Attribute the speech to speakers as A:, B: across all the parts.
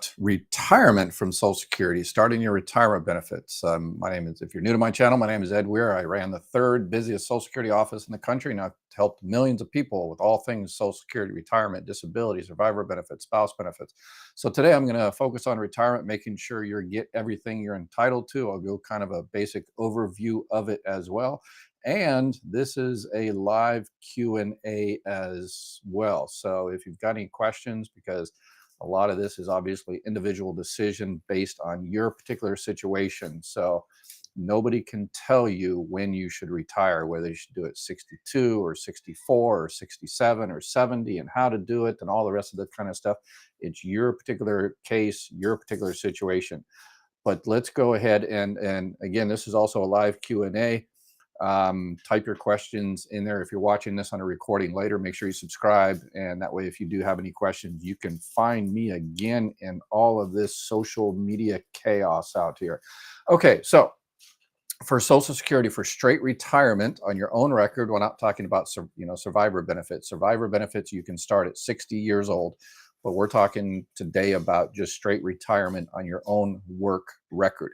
A: about retirement from Social Security, starting your retirement benefits. My name is, if you're new to my channel, my name is Ed Weir. I ran the third busiest Social Security office in the country, and I've helped millions of people with all things Social Security, retirement, disability, survivor benefits, spouse benefits. So today I'm going to focus on retirement, making sure you get everything you're entitled to. I'll go kind of a basic overview of it as well. And this is a live Q&A as well. So if you've got any questions, because a lot of this is obviously individual decision based on your particular situation. So nobody can tell you when you should retire, whether you should do it 62 or 64 or 67 or 70, and how to do it and all the rest of that kind of stuff. It's your particular case, your particular situation. But let's go ahead and again, this is also a live Q&A. Type your questions in there. If you're watching this on a recording later, make sure you subscribe, and that way if you do have any questions, you can find me again in all of this social media chaos out here. Okay, so for Social Security, for straight retirement on your own record, we're not talking about survivor benefits. Survivor benefits you can start at 60 years old, but we're talking today about just straight retirement on your own work record.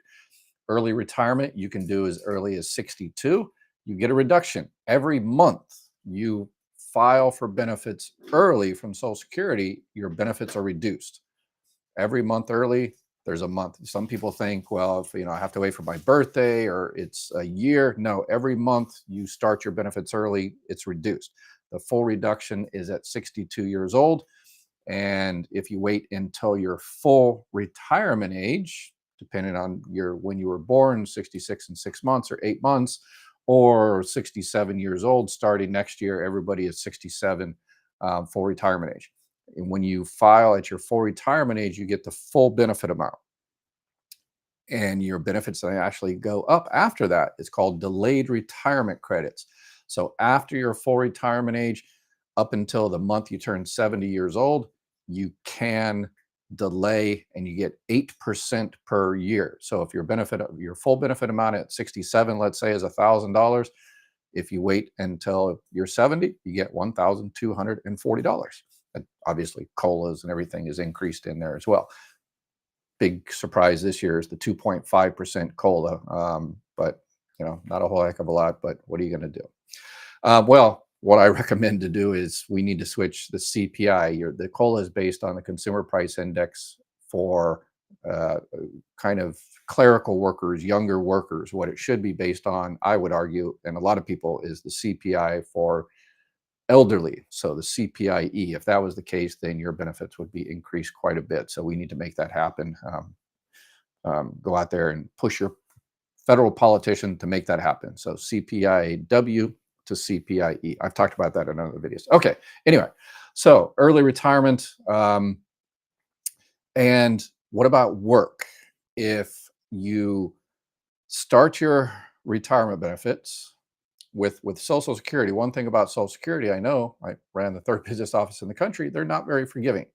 A: Early retirement you can do as early as 62. You get a reduction every month. You file for benefits early from Social Security, your benefits are reduced every month early. There's a month. Some people think, well, if I have to wait for my birthday or it's a year. No, every month you start your benefits early, it's reduced. The full reduction is at 62 years old. And if you wait until your full retirement age, depending on when you were born, 66 and 6 months or 8 months, or 67 years old, starting next year, everybody is 67 full retirement age. And when you file at your full retirement age, you get the full benefit amount. And your benefits actually go up after that. It's called delayed retirement credits. So after your full retirement age, up until the month you turn 70 years old, you can delay and you get 8% per year. So if your full benefit amount at 67, let's say, is $1,000, if you wait until you're 70, you get $1,240. And obviously COLAs and everything is increased in there as well. Big surprise this year is the 2.5% COLA, but not a whole heck of a lot, but what are you going to do? Well, what I recommend to do is we need to switch the CPI. The COLA is based on the Consumer Price Index for kind of clerical workers, younger workers. What it should be based on, I would argue, and a lot of people, is the CPI for elderly. So the CPIE. If that was the case, then your benefits would be increased quite a bit. So we need to make that happen. Go out there and push your federal politician to make that happen. So CPIW to CPIE. I've talked about that in other videos. Okay. Anyway, so early retirement. And what about work? If you start your retirement benefits with Social Security, one thing about Social Security, I know, I ran the third busiest office in the country, they're not very forgiving.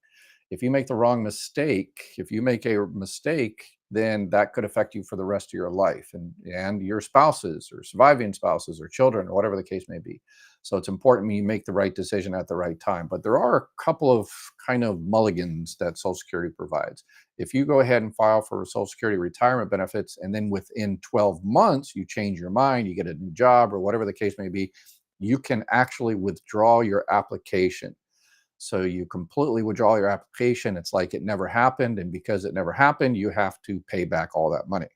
A: If you make the wrong mistake, if you make a mistake, then that could affect you for the rest of your life and your spouses or surviving spouses or children or whatever the case may be. So it's important you make the right decision at the right time. But there are a couple of kind of mulligans that Social Security provides. If you go ahead and file for Social Security retirement benefits, and then within 12 months, you change your mind, you get a new job or whatever the case may be, you can actually withdraw your application. So you completely withdraw your application. It's like it never happened. And because it never happened, you have to pay back all that money.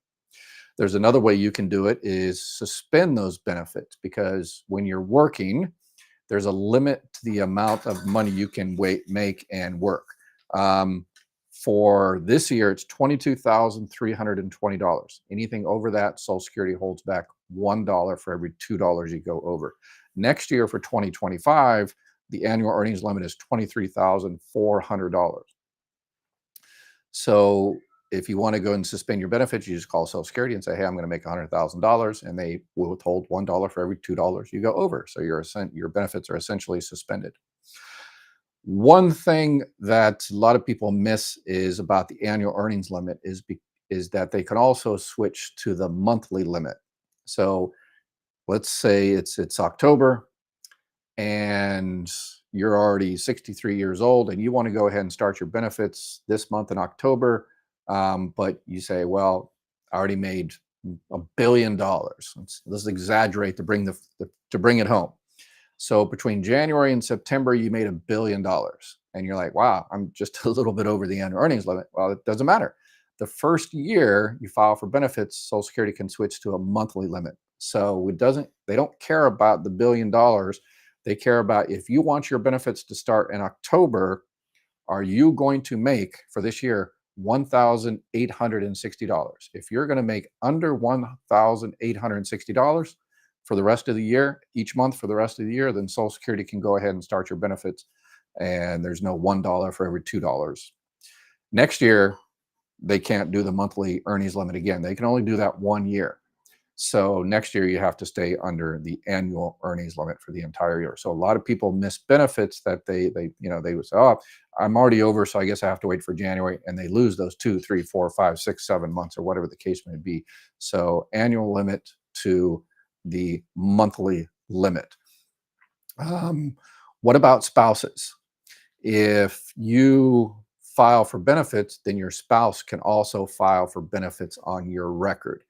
A: There's another way you can do it, is suspend those benefits, because when you're working, there's a limit to the amount of money you can make and work. For this year, it's $22,320. Anything over that, Social Security holds back $1 for every $2 you go over. Next year, for 2025, the annual earnings limit is $23,400. So if you want to go and suspend your benefits, you just call Social Security and say, hey, I'm going to make $100,000, and they will withhold $1 for every $2 you go over. So your benefits are essentially suspended. One thing that a lot of people miss is about the annual earnings limit is that they can also switch to the monthly limit. So let's say it's October, and you're already 63 years old and you want to go ahead and start your benefits this month in October, but you say, well, I already made $1 billion. Let's exaggerate to bring to bring it home. So between January and September, you made $1 billion. And you're like, wow, I'm just a little bit over the annual earnings limit. Well, it doesn't matter. The first year you file for benefits, Social Security can switch to a monthly limit. So they don't care about the $1 billion. They care about, if you want your benefits to start in October, are you going to make for this year $1,860? If you're going to make under $1,860 for the rest of the year, each month for the rest of the year, then Social Security can go ahead and start your benefits. And there's no $1 for every $2. Next year, they can't do the monthly earnings limit again. They can only do that 1 year. So next year you have to stay under the annual earnings limit for the entire year. So a lot of people miss benefits that they would say, oh, I'm already over, so I guess I have to wait for January, and they lose those 2, 3, 4, 5, 6, 7 months or whatever the case may be. So annual limit to the monthly limit. What about spouses? If you file for benefits, then your spouse can also file for benefits on your record.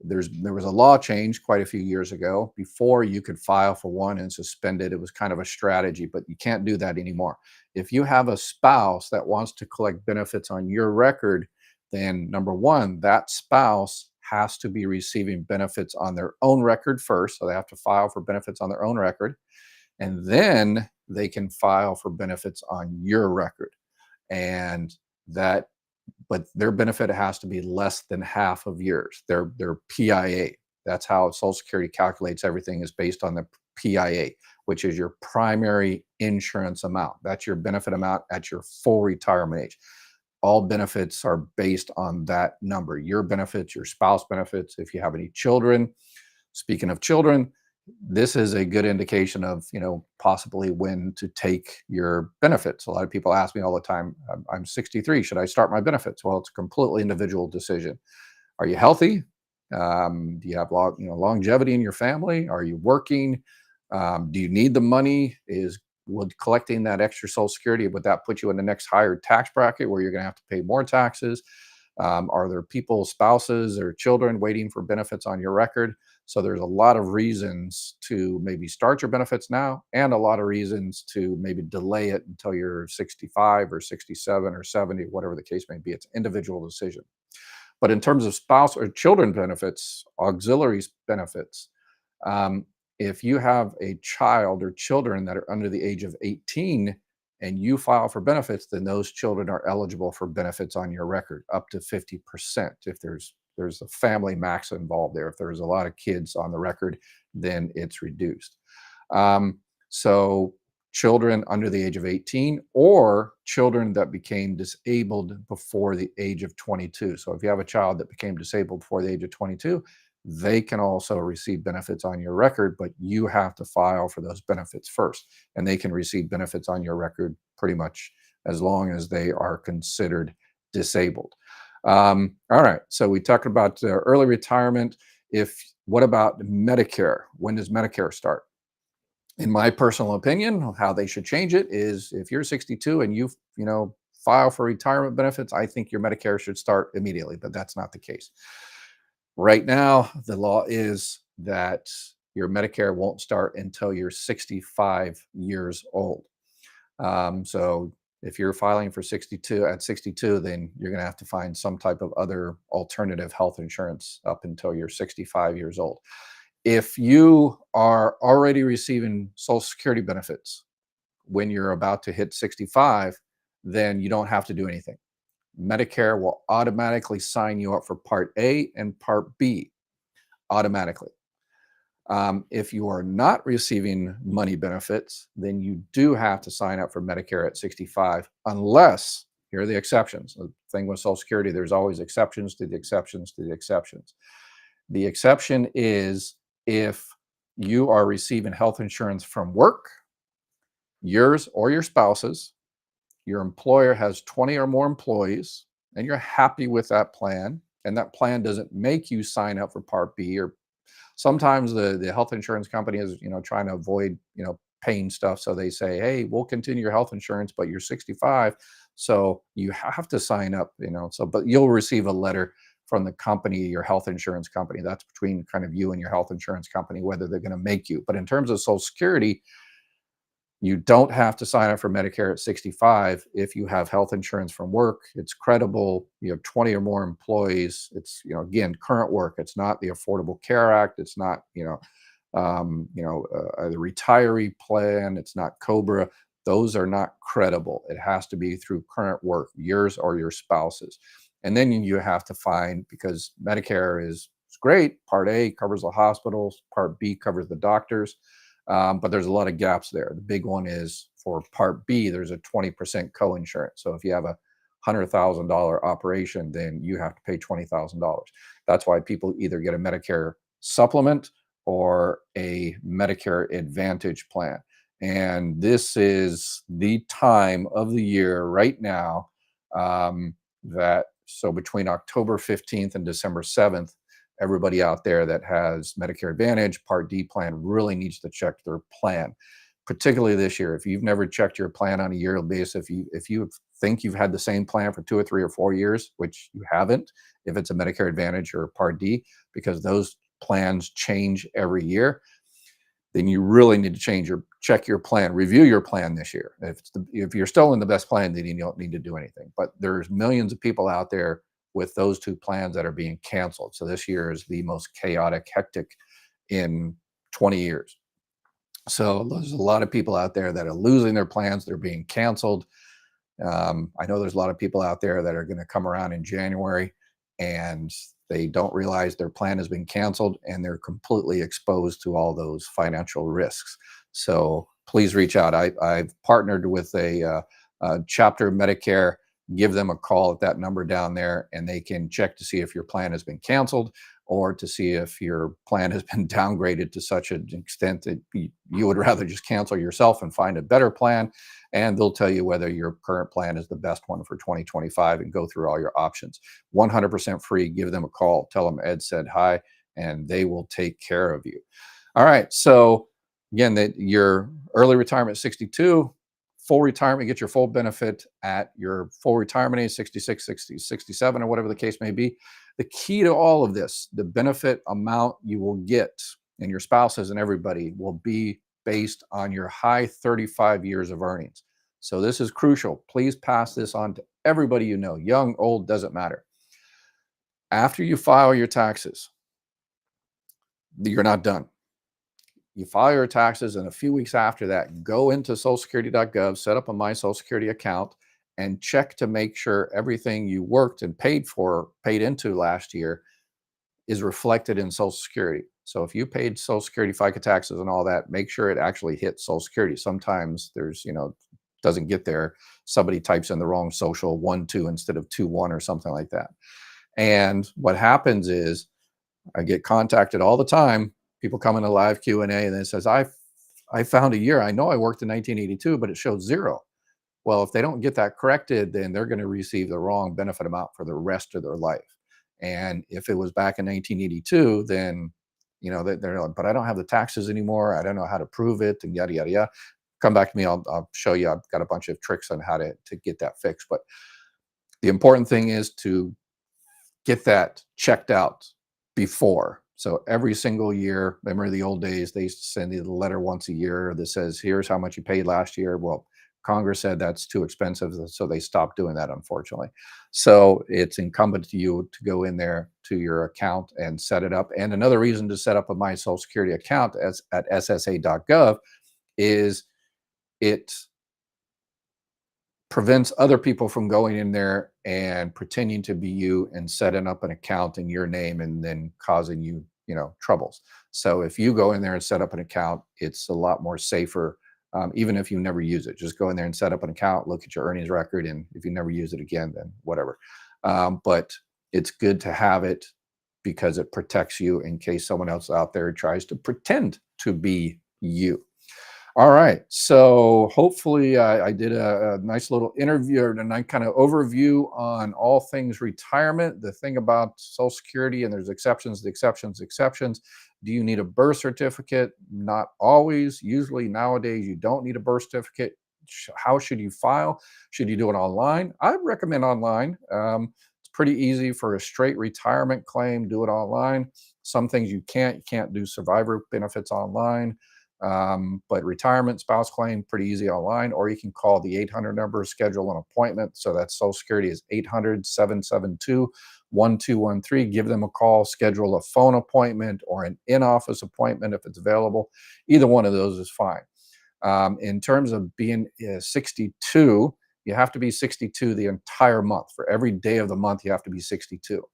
A: There was a law change quite a few years ago. Before, you could file for one and suspend it. It was kind of a strategy, but you can't do that anymore. If you have a spouse that wants to collect benefits on your record, then number one, that spouse has to be receiving benefits on their own record first. So they have to file for benefits on their own record. And then they can file for benefits on your record. And that but their benefit has to be less than half of yours. Their PIA. That's how Social Security calculates everything, is based on the PIA, which is your primary insurance amount. That's your benefit amount at your full retirement age. All benefits are based on that number. Your benefits, your spouse benefits, if you have any children. Speaking of children, this is a good indication of, possibly when to take your benefits. A lot of people ask me all the time, I'm 63, should I start my benefits? Well, it's a completely individual decision. Are you healthy? Do you have longevity in your family? Are you working? Do you need the money? Would collecting that extra Social Security, would that put you in the next higher tax bracket where you're going to have to pay more taxes? Are there people, spouses or children, waiting for benefits on your record? So there's a lot of reasons to maybe start your benefits now, and a lot of reasons to maybe delay it until you're 65 or 67 or 70, whatever the case may be. It's an individual decision. But in terms of spouse or children benefits, auxiliary benefits, if you have a child or children that are under the age of 18 and you file for benefits, then those children are eligible for benefits on your record, up to 50%. If there's a family max involved there. If there's a lot of kids on the record, then it's reduced. So children under the age of 18, or children that became disabled before the age of 22. So if you have a child that became disabled before the age of 22, they can also receive benefits on your record, but you have to file for those benefits first. And they can receive benefits on your record pretty much as long as they are considered disabled. All right, so we talked about early retirement. What about Medicare? When does Medicare start? In my personal opinion, how they should change it is, if you're 62 and you file for retirement benefits, I think your Medicare should start immediately, but that's not the case. Right now, the law is that your Medicare won't start until you're 65 years old. So if you're filing for 62, then you're going to have to find some type of other alternative health insurance up until you're 65 years old. If you are already receiving Social Security benefits when you're about to hit 65, then you don't have to do anything. Medicare will automatically sign you up for Part A and Part B automatically. If you are not receiving money benefits, then you do have to sign up for Medicare at 65, unless, here are the exceptions. The thing with Social Security, there's always exceptions to the exceptions to the exceptions. The exception is if you are receiving health insurance from work, yours or your spouse's, your employer has 20 or more employees, and you're happy with that plan, and that plan doesn't make you sign up for Part B, or sometimes the health insurance company is trying to avoid paying stuff. So they say, hey, we'll continue your health insurance, but you're 65. So you have to sign up, so, but you'll receive a letter from the company, your health insurance company. That's between kind of you and your health insurance company, whether they're going to make you. But in terms of Social Security, you don't have to sign up for Medicare at 65 if you have health insurance from work. It's credible. You have 20 or more employees. It's, again, current work. It's not the Affordable Care Act. It's not, the retiree plan. It's not COBRA. Those are not credible. It has to be through current work, yours or your spouse's. And then you have to find, because Medicare is great. Part A covers the hospitals. Part B covers the doctors. But there's a lot of gaps there. The big one is for Part B, there's a 20% co-insurance. So if you have a $100,000 operation, then you have to pay $20,000. That's why people either get a Medicare supplement or a Medicare Advantage plan. And this is the time of the year right now so between October 15th and December 7th, everybody out there that has Medicare Advantage, Part D plan really needs to check their plan, particularly this year. If you've never checked your plan on a yearly basis, if you think you've had the same plan for 2 or 3 or 4 years, which you haven't, if it's a Medicare Advantage or Part D, because those plans change every year, then you really need to check your plan, review your plan this year. If you're still in the best plan, then you don't need to do anything. But there's millions of people out there with those 2 plans that are being canceled. So this year is the most chaotic, hectic in 20 years. So there's a lot of people out there that are losing their plans. They're being canceled. I know there's a lot of people out there that are going to come around in January and they don't realize their plan has been canceled and they're completely exposed to all those financial risks. So please reach out. I've partnered with a chapter of Medicare. Give them a call at that number down there and they can check to see if your plan has been canceled or to see if your plan has been downgraded to such an extent that you would rather just cancel yourself and find a better plan. And they'll tell you whether your current plan is the best one for 2025 and go through all your options. 100% free. Give them a call. Tell them Ed said hi, and they will take care of you. All right. So again, that your early retirement 62, full retirement, get your full benefit at your full retirement age, 66, 60, 67, or whatever the case may be. The key to all of this, the benefit amount you will get, and your spouses and everybody, will be based on your high 35 years of earnings. So this is crucial. Please pass this on to everybody you know, young, old, doesn't matter. After you file your taxes, you're not done. You file your taxes, and a few weeks after that, go into socialsecurity.gov, set up a My Social Security account, and check to make sure everything you worked and paid into last year is reflected in Social Security. So if you paid Social Security, FICA taxes and all that, make sure it actually hits Social Security. Sometimes there's, doesn't get there. Somebody types in the wrong social 12 instead of 21 or something like that. And what happens is I get contacted all the time. People come in a live Q&A and it says, I found a year. I know I worked in 1982, but it shows 0. Well, if they don't get that corrected, then they're going to receive the wrong benefit amount for the rest of their life. And if it was back in 1982, then, they're like, but I don't have the taxes anymore. I don't know how to prove it and yada, yada, yada. Come back to me. I'll show you. I've got a bunch of tricks on how to get that fixed. But the important thing is to get that checked out before. So every single year, remember the old days, they used to send you the letter once a year that says, here's how much you paid last year. Well, Congress said that's too expensive, so they stopped doing that, unfortunately. So it's incumbent to you to go in there to your account and set it up. And another reason to set up a My Social Security account at SSA.gov is it prevents other people from going in there and pretending to be you and setting up an account in your name and then causing you, troubles. So if you go in there and set up an account, it's a lot more safer. Even if you never use it, just go in there and set up an account, look at your earnings record, and if you never use it again, then whatever. But it's good to have it because it protects you in case someone else out there tries to pretend to be you. All right. So hopefully I did a nice little interview or a nice kind of overview on all things retirement. The thing about Social Security, and there's exceptions, the exceptions, exceptions. Do you need a birth certificate? Not always. Usually nowadays you don't need a birth certificate. How should you file? Should you do it online? I recommend online. It's pretty easy for a straight retirement claim. Do it online. Some things you can't. You can't do survivor benefits online. But retirement spouse claim, pretty easy online, or you can call the 800 number, schedule an appointment. So that's Social Security is 800-772-1213. Give them a call, schedule a phone appointment or an in-office appointment if it's available. Either one of those is fine. In terms of being 62, you have to be 62 the entire month. For every day of the month, you have to be 62.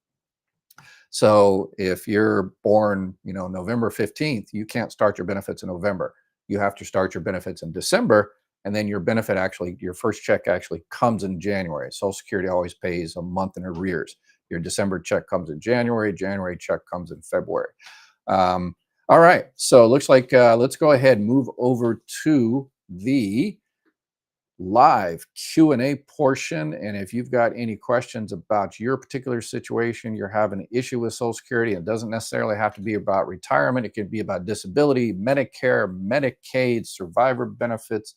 A: So if you're born, November 15th, you can't start your benefits in November. You have to start your benefits in December, and then your first check actually comes in January. Social Security always pays a month in arrears. Your December check comes in January, January check comes in February. All right, so it looks like let's go ahead and move over to the live Q&A portion. And if you've got any questions about your particular situation, you're having an issue with Social Security, it doesn't necessarily have to be about retirement. It could be about disability, Medicare, Medicaid, survivor benefits,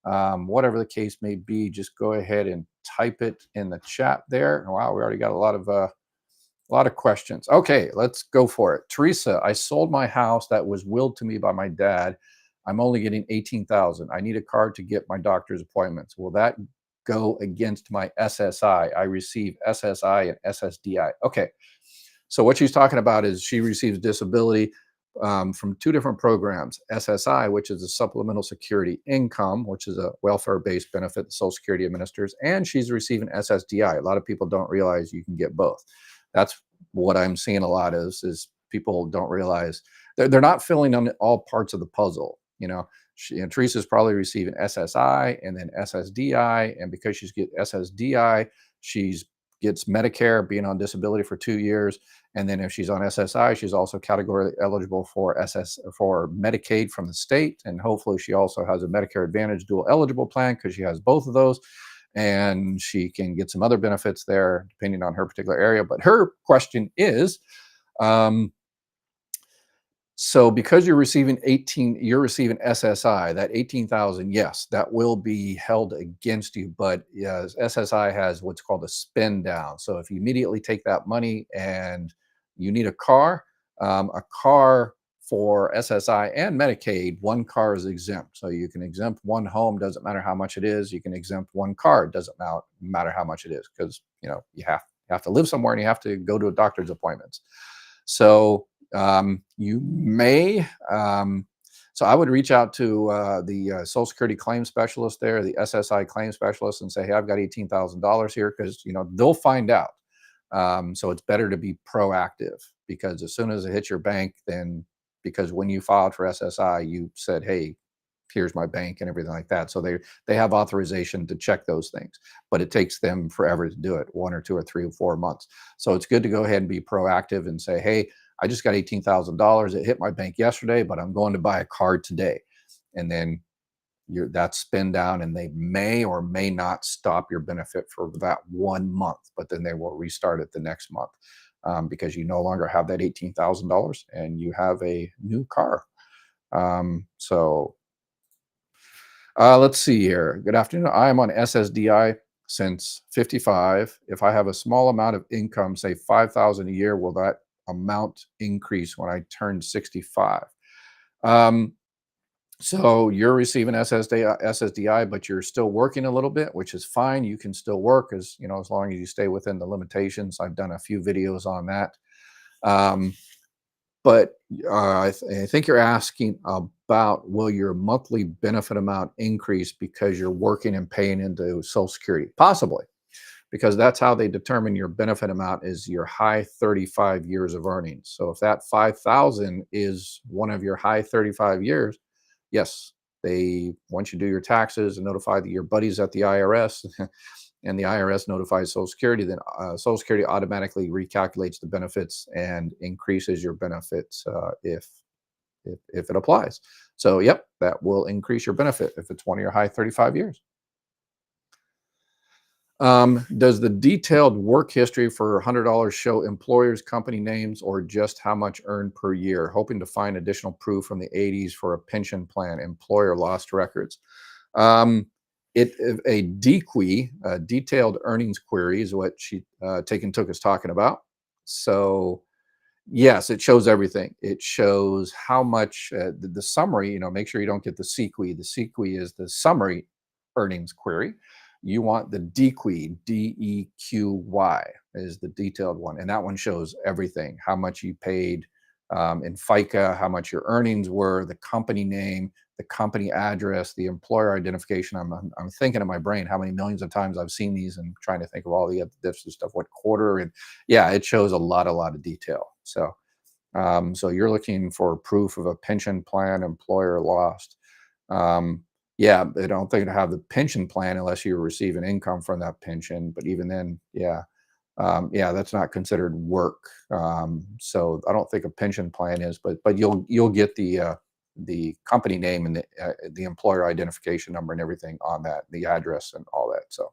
A: whatever the case may be. Just go ahead and type it in the chat there. Wow, we already got a lot of questions. Okay, let's go for it. Teresa, I sold my house that was willed to me by my dad. I'm only getting 18,000. I need a card to get my doctor's appointments. Will that go against my SSI? I receive SSI and SSDI. Okay. So what she's talking about is she receives disability from two different programs: SSI, which is a supplemental security income, which is a welfare-based benefit that Social Security administers, and she's receiving SSDI. A lot of people don't realize you can get both. That's what I'm seeing a lot is people don't realize they're not filling in all parts of the puzzle. Teresa's probably receiving SSI and then SSDI, and because she's get SSDI, she's gets Medicare, being on disability for 2 years. And then if she's on SSI, she's also categorically eligible for Medicaid from the state. And hopefully she also has a Medicare Advantage dual eligible plan because she has both of those. And she can get some other benefits there depending on her particular area. But her question is, so because you're receiving SSI, that 18,000, yes, that will be held against you. But yes, SSI has what's called a spend down. So if you immediately take that money and you need a car for SSI and Medicaid, one car is exempt. So you can exempt one home, doesn't matter how much it is. You can exempt one car, doesn't matter how much it is, because you have to live somewhere and you have to go to a doctor's appointments. So you may, so I would reach out to the Social Security claim specialist there, the SSI claim specialist, and say, hey, I've got $18,000 here, because they'll find out. So it's better to be proactive, because as soon as it hits your bank, then because when you filed for SSI, you said, hey, here's my bank and everything like that. So they have authorization to check those things, but it takes them forever to do it, 1 or 2 or 3 or 4 months. So it's good to go ahead and be proactive and say, hey, I just got $18,000. It hit my bank yesterday, but I'm going to buy a card today. And then that's spend down, and they may or may not stop your benefit for that 1 month, but then they will restart it the next month, because you no longer have that $18,000 and you have a new car. Let's see here. Good afternoon. I am on SSDI since 55. If I have a small amount of income, say 5,000 a year, will that amount increase when I turn 65? So you're receiving SSDI, but you're still working a little bit, which is fine. You can still work as long as you stay within the limitations. I've done a few videos on that. But I think you're asking about, will your monthly benefit amount increase because you're working and paying into Social Security? Possibly, because that's how they determine your benefit amount, is your high 35 years of earnings. So if that 5,000 is one of your high 35 years, yes, once you do your taxes and notify your buddies at the IRS, and the IRS notifies Social Security, then Social Security automatically recalculates the benefits and increases your benefits if it applies. So, yep, that will increase your benefit if it's one of your high 35 years. Does the detailed work history for $100 show employers, company names, or just how much earned per year? Hoping to find additional proof from the 80s for a pension plan. Employer lost records. Um, a DQUE, detailed earnings query, is what she Taken Took is talking about. So yes, it shows everything. It shows how much the summary. Make sure you don't get the CQUE. The CQUE is the summary earnings query. You want the DQUE, DEQY is the detailed one, and that one shows everything: how much you paid in FICA, how much your earnings were, the company name, the company address, the employer identification. I'm thinking in my brain how many millions of times I've seen these and trying to think of all the other different stuff, what quarter, and yeah, it shows a lot of detail. So you're looking for proof of a pension plan employer lost. Yeah, they don't think to have the pension plan unless you're receiving income from that pension. But even then, yeah, that's not considered work. So I don't think a pension plan is, but you'll get the company name and the employer identification number and everything on that, the address and all that. So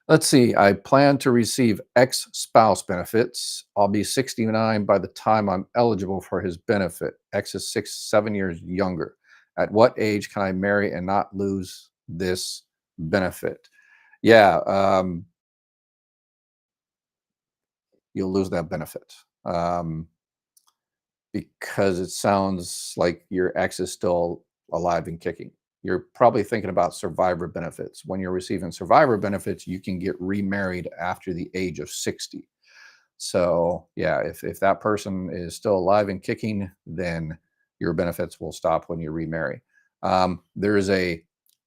A: let's see. I plan to receive ex-spouse benefits. I'll be 69 by the time I'm eligible for his benefit. X is 7 years younger. At what age can I marry and not lose this benefit? Yeah, you'll lose that benefit because it sounds like your ex is still alive and kicking. You're probably thinking about survivor benefits. When you're receiving survivor benefits, you can get remarried after the age of 60. So, yeah, if that person is still alive and kicking, then your benefits will stop when you remarry. There is a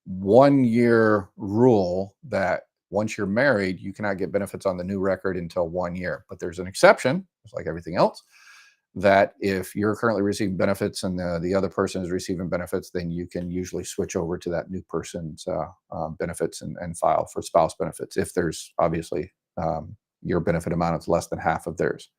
A: 1 year rule that once you're married, you cannot get benefits on the new record until 1 year. But there's an exception, just like everything else, that if you're currently receiving benefits and the other person is receiving benefits, then you can usually switch over to that new person's benefits and file for spouse benefits if there's obviously your benefit amount is less than half of theirs.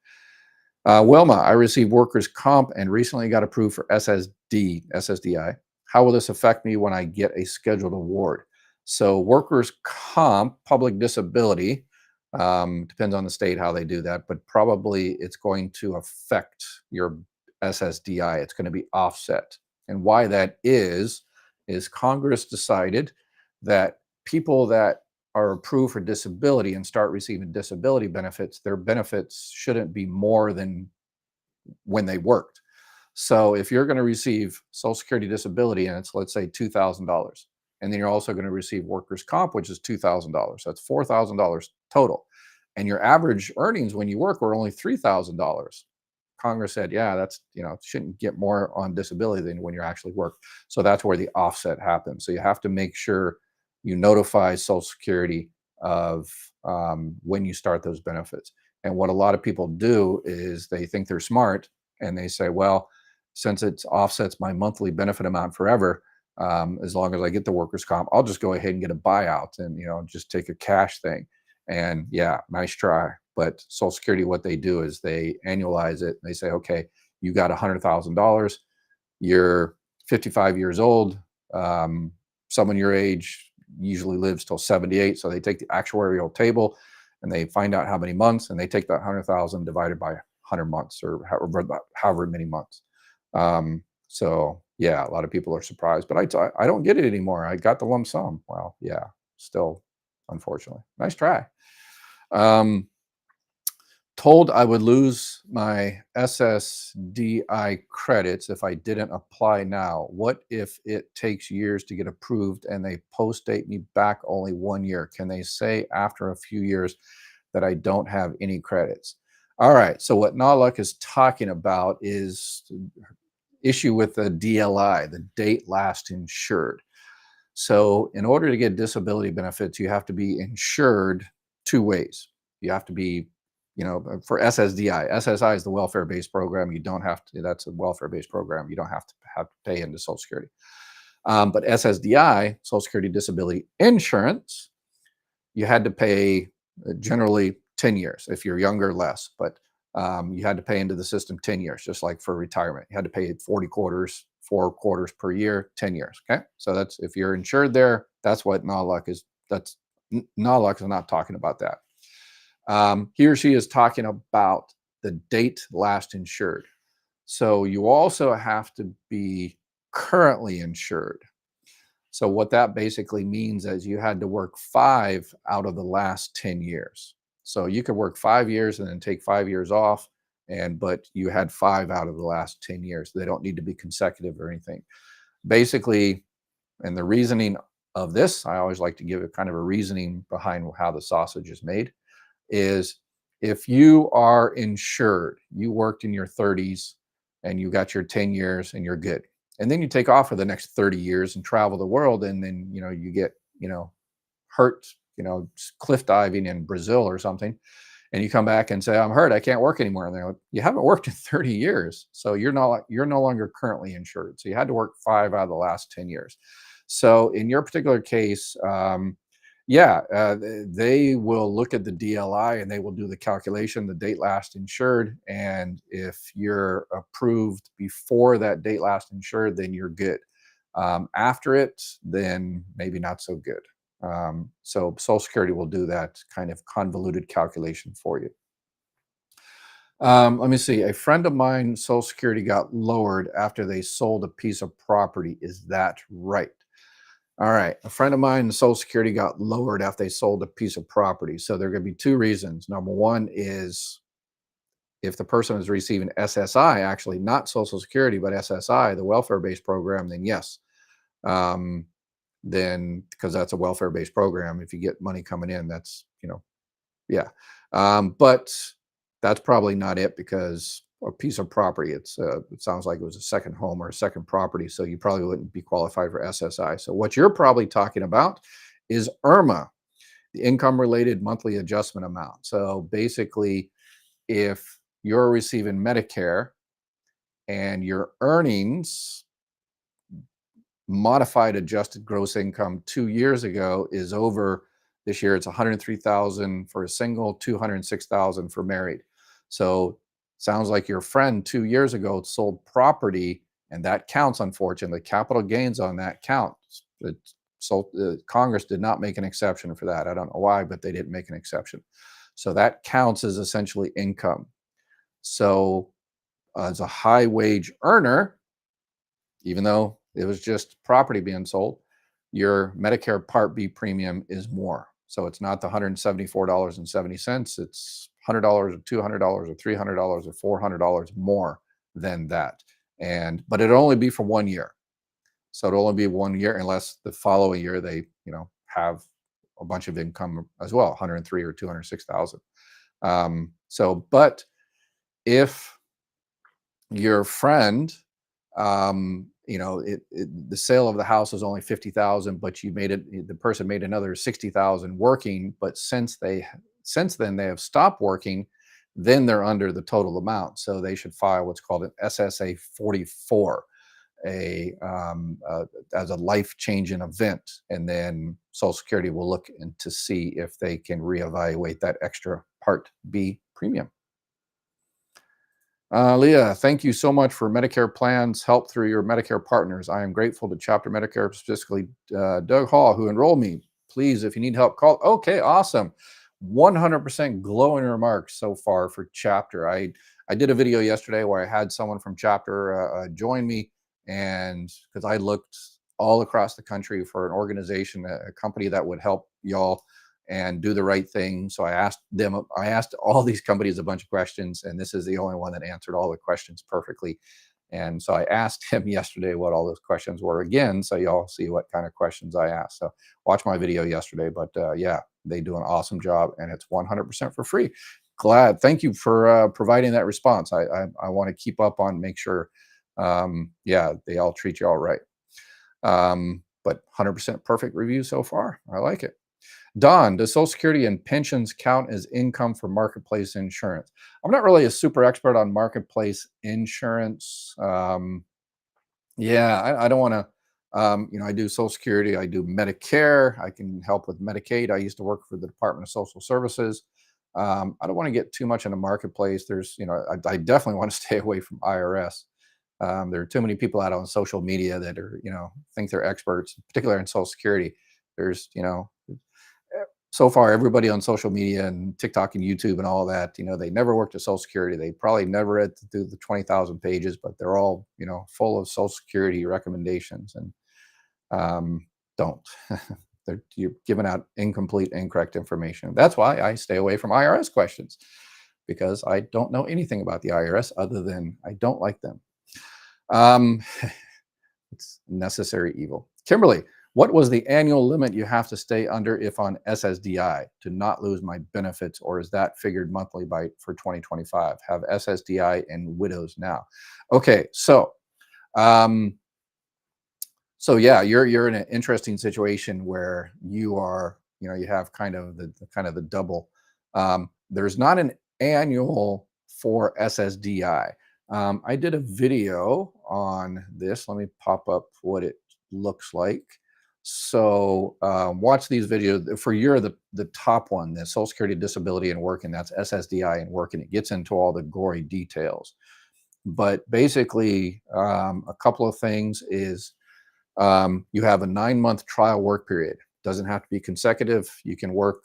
A: Wilma, I received workers' comp and recently got approved for SSDI. How will this affect me when I get a scheduled award? So, workers' comp, public disability, depends on the state how they do that, but probably it's going to affect your SSDI. It's going to be offset. And why that is Congress decided that people that are approved for disability and start receiving disability benefits, their benefits shouldn't be more than when they worked. So if you're going to receive Social Security disability and it's, let's say, $2,000, and then you're also going to receive workers' comp, which is $2,000, that's $4,000 total. And your average earnings when you work were only $3,000. Congress said, yeah, that's, shouldn't get more on disability than when you actually work. So that's where the offset happens. So you have to make sure you notify Social Security of when you start those benefits. And what a lot of people do is they think they're smart and they say, well, since it offsets my monthly benefit amount forever, as long as I get the workers' comp, I'll just go ahead and get a buyout and just take a cash thing. And yeah, nice try. But Social Security, what they do is they annualize it. They say, okay, you got $100,000. You're 55 years old. Someone your age usually lives till 78. So they take the actuarial table and they find out how many months, and they take that 100,000 divided by 100 months or however many months. So yeah, a lot of people are surprised, but I don't get it anymore. I got the lump sum. Well, yeah, still, unfortunately. Nice try. Told I would lose my SSDI credits if I didn't apply now. What if it takes years to get approved and they post date me back only 1 year? Can they say after a few years that I don't have any credits? All right. So what Naluk is talking about is issue with the DLI, the date last insured. So in order to get disability benefits, you have to be insured two ways. You have to be, for SSDI. SSI is the welfare-based program. You don't have to, that's a welfare-based program. You don't have to pay into Social Security. But SSDI, Social Security Disability Insurance, you had to pay generally 10 years. If you're younger, less. But you had to pay into the system 10 years, just like for retirement. You had to pay 40 quarters, 4 quarters per year, 10 years. Okay. So that's if you're insured there, that's what NALUC is. NALUC is not talking about that. He or she is talking about the date last insured. So you also have to be currently insured. So what that basically means is you had to work 5 out of the last 10 years. So you could work 5 years and then take 5 years off, but you had 5 out of the last 10 years. They don't need to be consecutive or anything. Basically, and the reasoning of this, I always like to give it kind of a reasoning behind how the sausage is made, is if you are insured, you worked in your 30s and you got your 10 years and you're good. And then you take off for the next 30 years and travel the world, and then you get hurt, cliff diving in Brazil or something, and you come back and say, I'm hurt, I can't work anymore. And they're like, you haven't worked in 30 years, so you're no longer currently insured. So you had to work 5 out of the last 10 years. So in your particular case, they will look at the DLI and they will do the calculation, the date last insured. And if you're approved before that date last insured, then you're good. After it, then maybe not so good. So Social Security will do that kind of convoluted calculation for you. Let me see. A friend of mine, Social Security got lowered after they sold a piece of property. Is that right? All right. A friend of mine, Social Security got lowered after they sold a piece of property. So there are going to be 2 reasons. Number one is if the person is receiving SSI, actually not Social Security, but SSI, the welfare-based program, then yes. Then because that's a welfare-based program, if you get money coming in, that's, yeah. But that's probably not it, because a piece of property, it sounds like it was a second home or a second property, so you probably wouldn't be qualified for SSI. So what you're probably talking about is IRMA, the income related monthly adjustment amount. So basically, if you're receiving Medicare and your earnings modified adjusted gross income 2 years ago is over, this year it's 103,000 for a single, 206,000 for married. So sounds like your friend 2 years ago sold property, and that counts. Unfortunately, capital gains on that counts. So Congress did not make an exception for that. I don't know why, but they didn't make an exception. So that counts as essentially income. So as a high wage earner, even though it was just property being sold, your Medicare Part B premium is more. So it's not the $174.70. It's $100 or $200 or $300 or $400 more than that. But it'll only be for 1 year. So it'll only be 1 year unless the following year they, have a bunch of income as well, 103 or 206,000. But if your friend, the sale of the house was only 50,000, but the person made another 60,000 working, but since then they have stopped working, then they're under the total amount. So they should file what's called an SSA 44, as a life-changing event, and then Social Security will look to see if they can reevaluate that extra Part B premium. Leah, thank you so much for Medicare plans help through your Medicare partners. I am grateful to Chapter Medicare, specifically Doug Hall, who enrolled me. Please, if you need help, call. Okay, awesome. 100% glowing remarks so far for Chapter. I did a video yesterday where I had someone from Chapter join me, and because I looked all across the country for an organization, a company that would help y'all and do the right thing. So I asked all these companies a bunch of questions, and this is the only one that answered all the questions perfectly. And so I asked him yesterday what all those questions were again, so y'all see what kind of questions I asked. So watch my video yesterday, but yeah, they do an awesome job, and it's 100% for free. Glad. Thank you for providing that response. I want to keep up on, make sure, yeah, they all treat you all right. But 100% perfect review so far. I like it. Don, does Social Security and pensions count as income for marketplace insurance? I'm not really a super expert on marketplace insurance. Yeah, I don't want to, I do Social Security, I do Medicare, I can help with Medicaid. I used to work for the Department of Social Services. I don't want to get too much into marketplace. There's, I definitely want to stay away from IRS. There are too many people out on social media that are, think they're experts, particularly in Social Security. There's, so far everybody on social media and TikTok and YouTube and all that, they never worked at Social Security. They probably never read through the 20,000 pages, but they're all, full of Social Security recommendations, and don't. You're giving out incomplete, incorrect information. That's why I stay away from IRS questions, because I don't know anything about the IRS other than I don't like them. Um, it's necessary evil. Kimberly, what was the annual limit you have to stay under if on SSDI to not lose my benefits, or is that figured monthly for 2025? Have SSDI and widows now. Okay, um, so yeah, you're in an interesting situation where you are, you have kind of the double. There's not an annual for SSDI. I did a video on this. Let me pop up what it looks like. So watch these videos for the top one, the Social Security Disability and Work, and that's SSDI and Work, and it gets into all the gory details. But basically, a couple of things is, you have a 9-month trial work period. Doesn't have to be consecutive. You can work,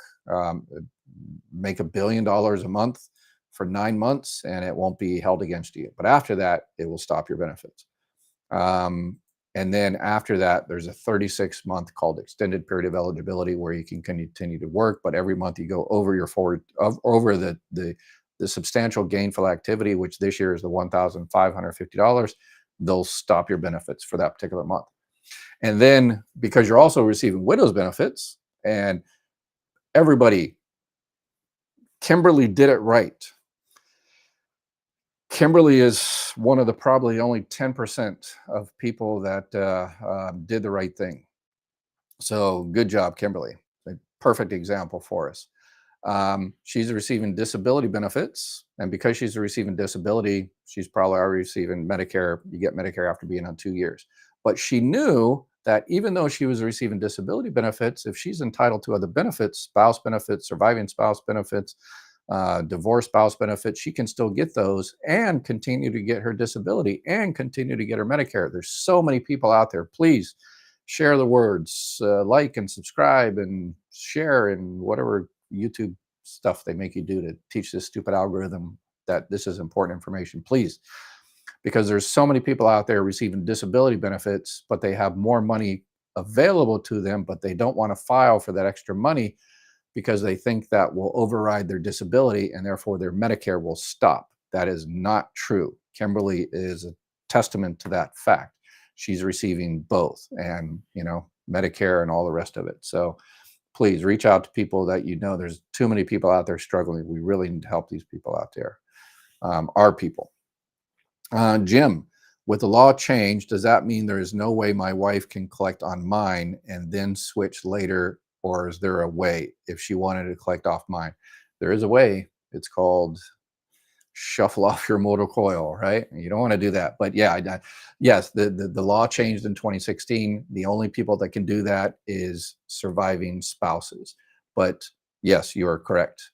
A: make $1 billion a month for 9 months, and it won't be held against you. But after that, it will stop your benefits. And then after that, there's a 36-month called extended period of eligibility, where you can continue to work, but every month you go over your over the substantial gainful activity, which this year is the $1,550. They'll stop your benefits for that particular month. And then, because you're also receiving widow's benefits, and everybody, Kimberly did it right. Kimberly is one of the probably only 10% of people that did the right thing. So good job, Kimberly. A perfect example for us. She's receiving disability benefits, and because she's receiving disability, she's probably already receiving Medicare. You get Medicare after being on 2 years. But she knew that even though she was receiving disability benefits, if she's entitled to other benefits, spouse benefits, surviving spouse benefits, divorce spouse benefits, she can still get those and continue to get her disability and continue to get her Medicare. There's so many people out there. Please share the words, like and subscribe and share, and whatever YouTube stuff they make you do to teach this stupid algorithm that this is important information, please. Because there's so many people out there receiving disability benefits, but they have more money available to them, but they don't want to file for that extra money because they think that will override their disability, and therefore their Medicare will stop. That is not true. Kimberly is a testament to that fact. She's receiving both, and Medicare and all the rest of it. So please reach out to people that there's too many people out there struggling. We really need to help these people out there, our people. Jim, with the law change, does that mean there is no way my wife can collect on mine and then switch later, or is there a way if she wanted to collect off mine? There is a way. It's called shuffle off your motor coil, right? You don't want to do that. But yeah, yes, the law changed in 2016. The only people that can do that is surviving spouses. But yes, you are correct.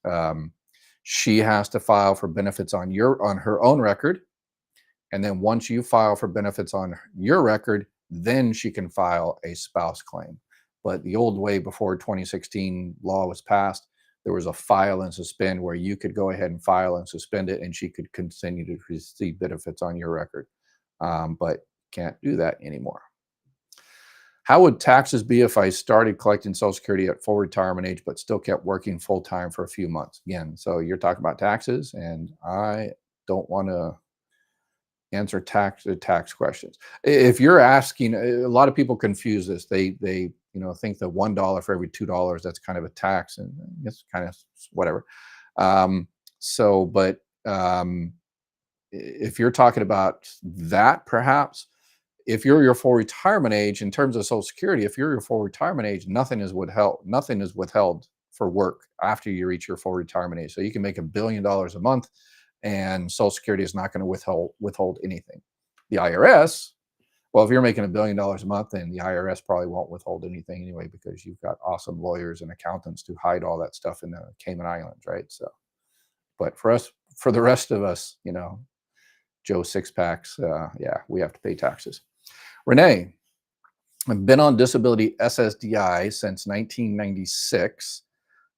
A: She has to file for benefits on her own record. And then once you file for benefits on your record, then she can file a spouse claim. But the old way, before 2016 law was passed, there was a file and suspend, where you could go ahead and file and suspend it, and she could continue to receive benefits on your record. But can't do that anymore. How would taxes be if I started collecting Social Security at full retirement age, but still kept working full time for a few months? Again, so you're talking about taxes, and I don't want to answer tax questions. If you're asking, a lot of people confuse this. They think that $1 for every $2, that's kind of a tax, and it's kind of whatever. But if you're talking about that, perhaps if you're your full retirement age, in terms of Social Security, if you're your full retirement age, nothing is withheld. Nothing is withheld for work after you reach your full retirement age. So you can make $1 billion a month, and Social Security is not going to withhold anything. The IRS, well, if you're making $1 billion a month, then the IRS probably won't withhold anything anyway, because you've got awesome lawyers and accountants to hide all that stuff in the Cayman Islands, right? So, but for the rest of us, Joe Sixpacks, yeah, we have to pay taxes. Renee, I've been on disability SSDI since 1996.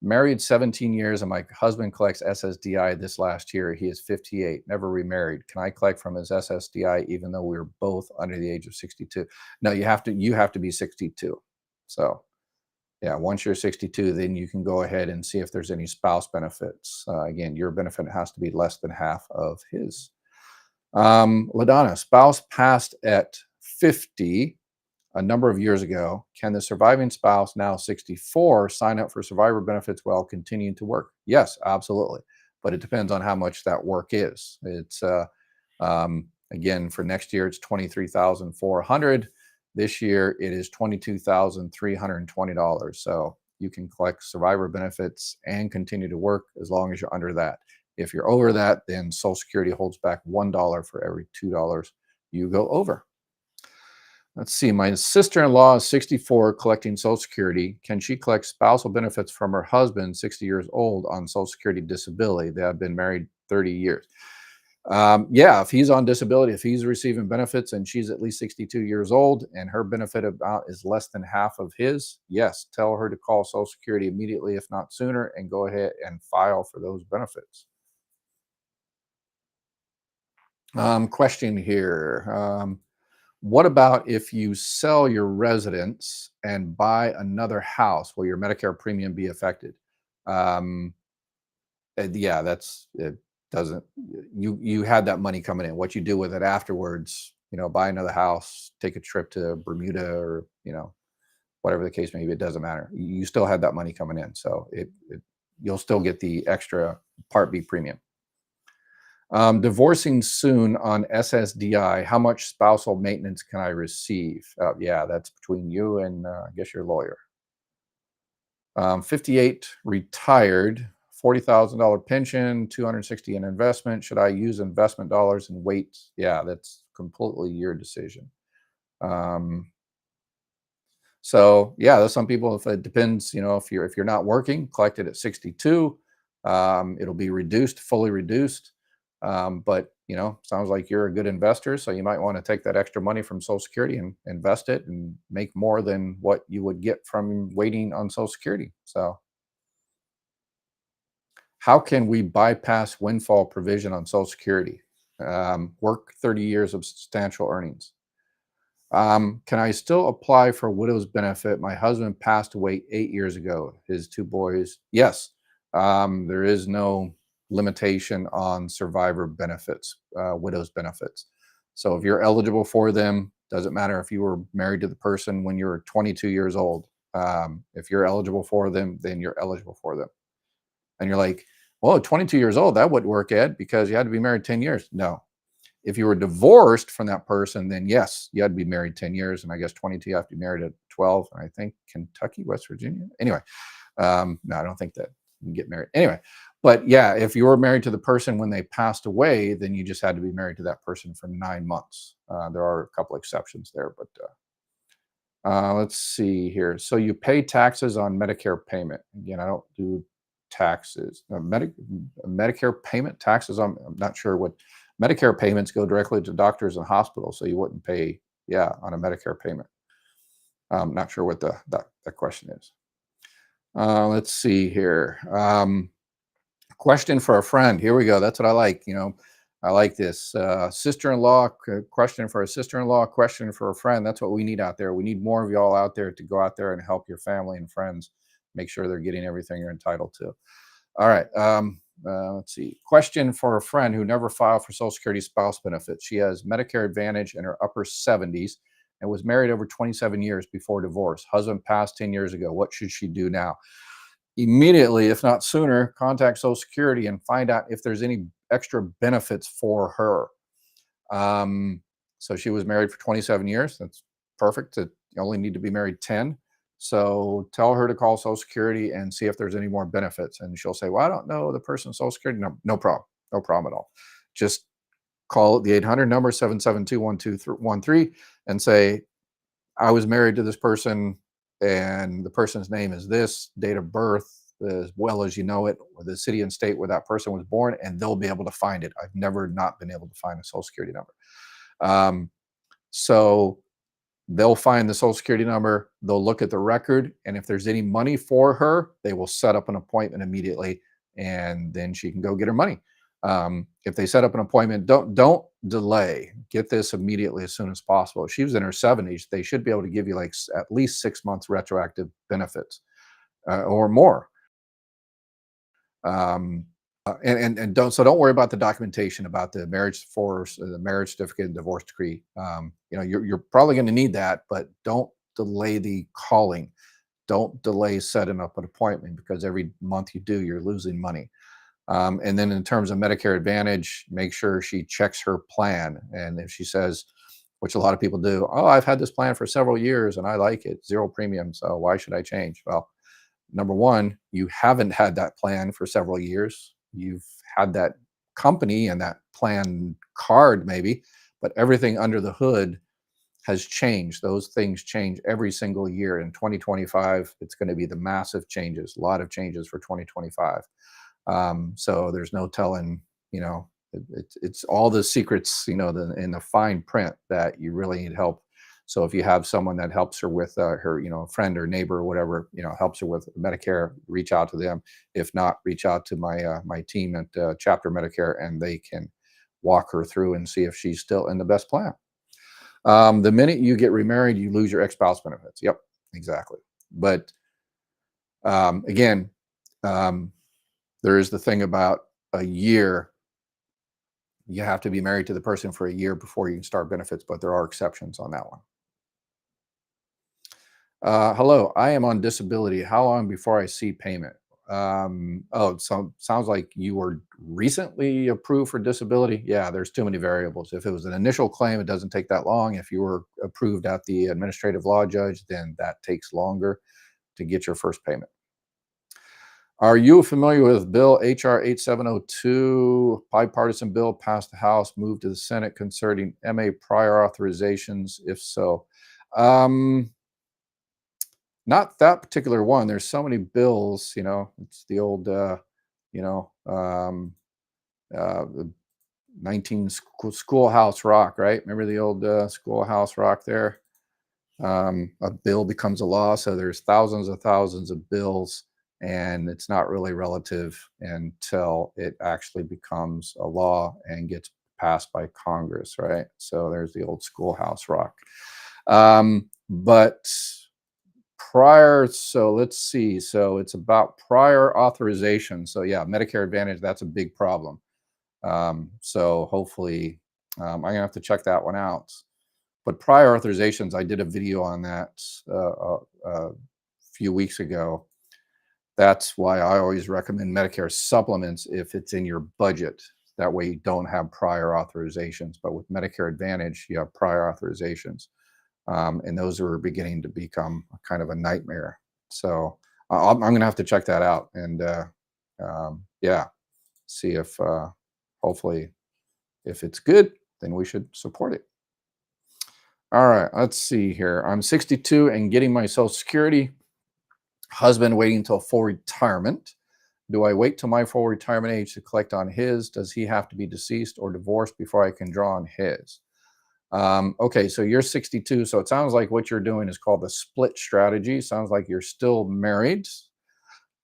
A: Married 17 years, and my husband collects SSDI this last year. He is 58, never remarried. Can I collect from his SSDI even though we were both under the age of 62? No, you have to be 62. So yeah, once you're 62, then you can go ahead and see if there's any spouse benefits. Again, your benefit has to be less than half of his. LaDonna, spouse passed at 50 a number of years ago. Can the surviving spouse, now 64, sign up for survivor benefits while continuing to work? Yes, absolutely. But it depends on how much that work is. It's again, for next year, it's 23,400. This year, it is $22,320. So you can collect survivor benefits and continue to work as long as you're under that. If you're over that, then Social Security holds back $1 for every $2 you go over. Let's see. My sister-in-law is 64, collecting Social Security. Can she collect spousal benefits from her husband, 60 years old, on Social Security disability? They have been married 30 years. Yeah, if he's on disability, if he's receiving benefits and she's at least 62 years old and her benefit amount is less than half of his, yes, tell her to call Social Security immediately, if not sooner, and go ahead and file for those benefits. Question here. What about if you sell your residence and buy another house? Will your Medicare premium be affected? Um, yeah, that's it. Doesn't you had that money coming in? What you do with it afterwards? Buy another house, take a trip to Bermuda, or whatever the case may be. It doesn't matter. You still had that money coming in, so you'll still get the extra Part B premium. Divorcing soon on SSDI. How much spousal maintenance can I receive? Yeah, that's between you and I guess your lawyer. 58, retired, $40,000 pension, 260 in investment. Should I use investment dollars and wait? Yeah, that's completely your decision. So yeah, there's some people, if it depends, if you're not working, collect it at 62. It'll be reduced, fully reduced. But sounds like you're a good investor, so you might want to take that extra money from Social Security and invest it and make more than what you would get from waiting on Social Security. So how can we bypass windfall provision on Social Security? Work 30 years of substantial earnings. Can I still apply for widow's benefit? My husband passed away 8 years ago. His two boys. Yes. There is no limitation on survivor benefits, widow's benefits. So if you're eligible for them, doesn't matter if you were married to the person when you were 22 years old. If you're eligible for them, then you're eligible for them. And you're like, well, at 22 years old, that wouldn't work, Ed, because you had to be married 10 years. No. If you were divorced from that person, then yes, you had to be married 10 years. And I guess 22, you have to be married at 12. And I think Kentucky, West Virginia. Anyway, no, I don't think that you can get married. Anyway, but yeah, if you were married to the person when they passed away, then you just had to be married to that person for 9 months. There are a couple exceptions there, but let's see here. So you pay taxes on Medicare payment. Again, I don't do taxes. Medicare payment taxes I'm not sure what. Medicare payments go directly to doctors and hospitals, so you wouldn't pay, on a Medicare payment. I'm not sure what that question is. Let's see here. Question for a friend. Here we go. That's what I like. I like this. Sister-in-law, question for a sister-in-law, question for a friend. That's what we need out there. We need more of y'all out there to go out there and help your family and friends make sure they're getting everything you're entitled to. All right. Let's see. Question for a friend who never filed for Social Security spouse benefits. She has Medicare Advantage in her upper 70s and was married over 27 years before divorce. Husband passed 10 years ago. What should she do now? Immediately, if not sooner, contact Social Security and find out if there's any extra benefits for her. So she was married for 27 years. That's perfect. You only need to be married 10. So tell her to call Social Security and see if there's any more benefits. And she'll say, well, I don't know the person's Social Security. No problem. No problem at all. Just call the 800 number, 772-1213, and say, I was married to this person and the person's name is this, date of birth, as well as you know it, or the city and state where that person was born, and they'll be able to find it. I've never not been able to find a social security number. So they'll find the social security number, they'll look at the record, and if there's any money for her, they will set up an appointment immediately, and then she can go get her money. If they set up an appointment, don't delay. Get this immediately as soon as possible. If she was in her 70s, they should be able to give you like at least 6 months retroactive benefits or more. Um, and don't worry about the documentation about the marriage force, the marriage certificate, and divorce decree. You're probably going to need that, but don't delay the calling. Don't delay setting up an appointment, because every month you do, you're losing money. And then in terms of Medicare Advantage, make sure she checks her plan. And if she says, which a lot of people do, oh, I've had this plan for several years and I like it, 0 premium, so why should I change? Well, number one, you haven't had that plan for several years. You've had that company and that plan card maybe, but everything under the hood has changed. Those things change every single year. In 2025, it's going to be the massive changes, a lot of changes for 2025. So there's no telling, it's all the secrets, in the fine print that you really need help. So if you have someone that helps her with her, friend or neighbor or whatever, helps her with Medicare, reach out to them. If not, reach out to my team at Chapter Medicare, and they can walk her through and see if she's still in the best plan. The minute you get remarried, you lose your ex-spouse benefits. Yep, exactly. But again, there is the thing about a year. You have to be married to the person for a year before you can start benefits, but there are exceptions on that one. Hello, I am on disability. How long before I see payment? So sounds like you were recently approved for disability. Yeah, there's too many variables. If it was an initial claim, it doesn't take that long. If you were approved at the administrative law judge, then that takes longer to get your first payment. Are you familiar with Bill HR 8702, bipartisan bill passed the House, moved to the Senate concerning MA prior authorizations? If so, not that particular one. There's so many bills, it's the old, the 19 schoolhouse rock, right? Remember the old schoolhouse rock there? A bill becomes a law. So there's thousands of bills, and it's not really relative until it actually becomes a law and gets passed by Congress, right? So there's the old schoolhouse rock. But prior, so let's see. So it's about prior authorization. So yeah, Medicare Advantage, that's a big problem. So hopefully, I'm gonna have to check that one out. But prior authorizations, I did a video on that a few weeks ago. That's why I always recommend Medicare supplements if it's in your budget. That way you don't have prior authorizations. But with Medicare Advantage, you have prior authorizations. And those are beginning to become kind of a nightmare. So I'm going to have to check that out and yeah, see if hopefully if it's good, then we should support it. All right, let's see here. I'm 62 and getting my Social Security. Husband waiting until full retirement. Do I wait till my full retirement age to collect on his? Does he have to be deceased or divorced before I can draw on his? Okay, so you're 62. So it sounds like what you're doing is called the split strategy. Sounds like you're still married.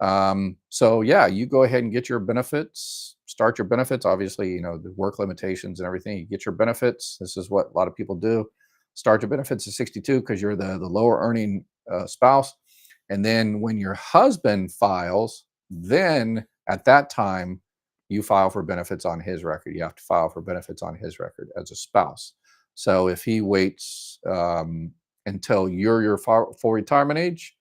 A: So yeah, you go ahead and get your benefits, start your benefits. Obviously, the work limitations and everything, you get your benefits. This is what a lot of people do. Start your benefits at 62 because you're the lower earning spouse. And then when your husband files, then at that time, you file for benefits on his record. You have to file for benefits on his record as a spouse. So if he waits until you're your full retirement age,